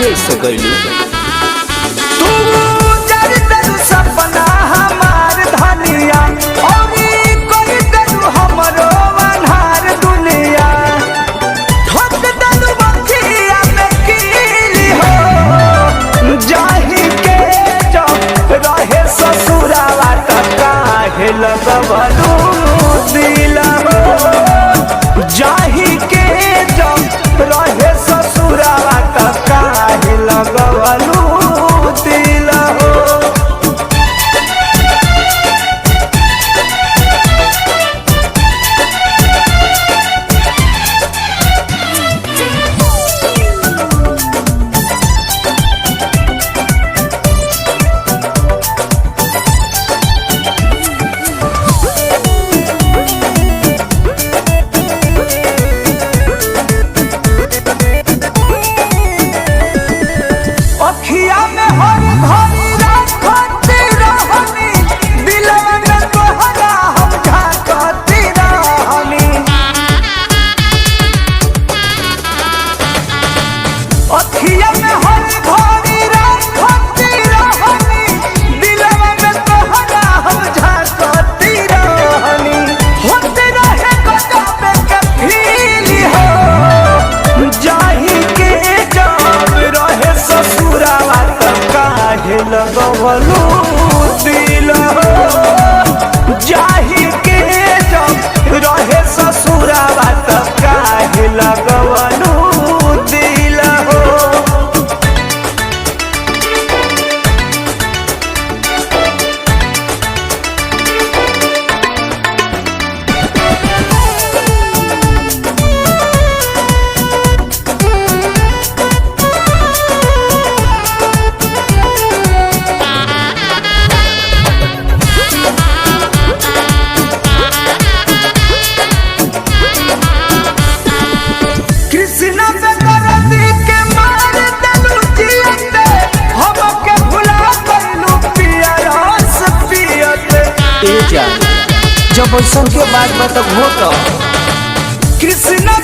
काहे ऐसे गइलू? तू जर तेरू सपना हमार धनिया औरी कोई तेरू हमरो अनहार दुनिया ठोक देलू बखिया में कीली हो जाही के जब रहे ससुरावा त काहे लगवलू दिल हो जाही के जब रहे ससुरावा त काहे लगवलू दिल हो। अखिया में हर घड़ी राखती रहनी दिलवा में तोहरा हम झांकती रहनी अखिया में हर घड़ी राखती रहनी दिलवा में तोहरा हम झांकती रहनी होते रहे गजब के फील हो जाही के जब रहे ससुरावा त काहे लगवलू दिल हो जाही के जब रहे ससुरावा त काहे लगवलू दिल हो। कृष्णा पे दर्दी के मार देलू जियते हमके भुला गइलू पिया रस पियते ए जा जब ऐसन के बात बता हो तो कृष्णा